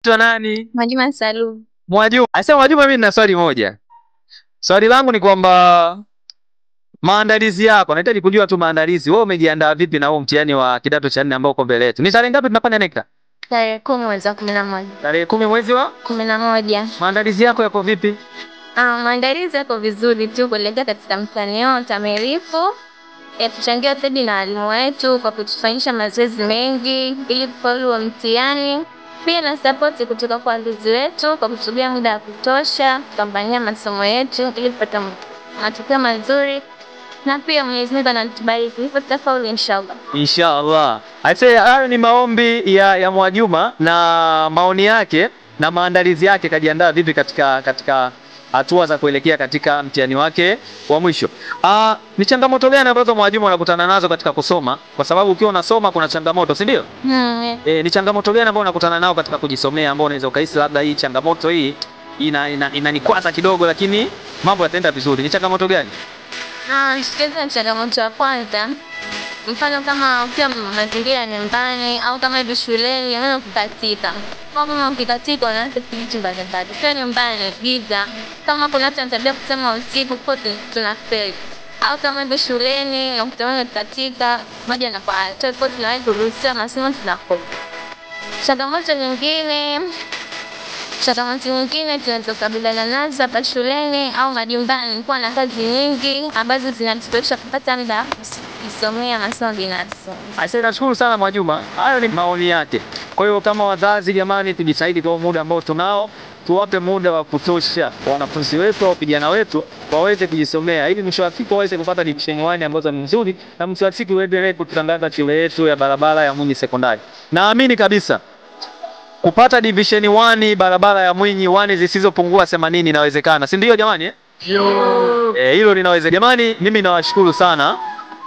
Tuna nani? Mwajuma Salum. Mwajuma. Asa Mwajuma, mimi nina swali moja. Swali langu ni kwamba maandalizi yako, nahitaji kujua tu maandalizi. Wewe umejiandaa vipi na huo mtihani wa kidato cha 4 ambao uko mbele yetu? Ni tarehe ngapi tunafanya NECTA? Tarehe 10 mwezi wa 11. Tarehe 10 mwezi wa 11. Maandalizi yako yako vipi? Maandalizi yako vizuri tu kuelekea katika mtihani wao tamilifu. Tuchangia zaidi na walimu wetu kwa kutufanyisha mazoezi mengi ili kufaulu wa mtihani. Pia na support kutoka kwa wazazi wetu kwa kutugia muda wa kutosha kupambania masomo yetu ili kupata matokeo mazuri. Na pia Mwenyezi Mungu anatubariki hivyo tutafaulu inshallah. Inshallah. Hayo ni maombi ya Mwajuma na maoni yake na maandalizi yake, kajiandaa vipi katika hatua za kuelekea katika mtihani wake wa mwisho. Ni changamoto gani ambazo Mwajuma anakutana nazo katika kusoma? Kwa sababu ukiwa unasoma kuna changamoto, si ndio? Ni changamoto gani ambazo unakutana nao katika kujisomea ambao unaweza ukahisi labda hii changamoto hii inanikwaza kidogo lakini mambo yataenda vizuri? Ni changamoto gani? Sikiza changamoto ya kwanza. Mfano kama ukiwa mazingira nyumbani au kama hivi shuleni unaweza kukatika. Kama ukikatika unaanza kitu mbalimbali. Sio nyumbani giza. Kama kuna tabia kusema usiku kote tunafeli. Au kama hivi shuleni unakutana katika moja na kwa tofauti tunaweza kuruhusiwa masomo tunakosa. Changamoto nyingine tunazokabiliana nazo hapa shuleni au majumbani, kuwa na kazi nyingi ambazo zinatupelekea kupata muda kusomea masomo binafsi. Asante, nashukuru sana Mwajuma. Hayo ni maoni yake. Kwa hiyo kama wazazi, jamani, tujitahidi kwa muda ambao tunao, tuwape muda wa kutosha wanafunzi wetu au vijana wetu waweze kujisomea ili mwisho wa siku waweze kupata division 1 ambazo ni nzuri na mwisho wa siku waendelee kutangaza shule yetu ya barabara ya Mwinyi Sekondari. Naamini kabisa kupata division 1 barabara ya Mwinyi 1 zisizopungua 80 inawezekana. Si ndio jamani? Ndio. Hilo linawezekana. Jamani, mimi nawashukuru sana.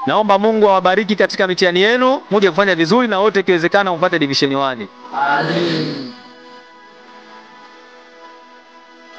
Naomba Mungu awabariki katika mitihani yenu, muje kufanya vizuri na wote ikiwezekana mpate division 1. Amen.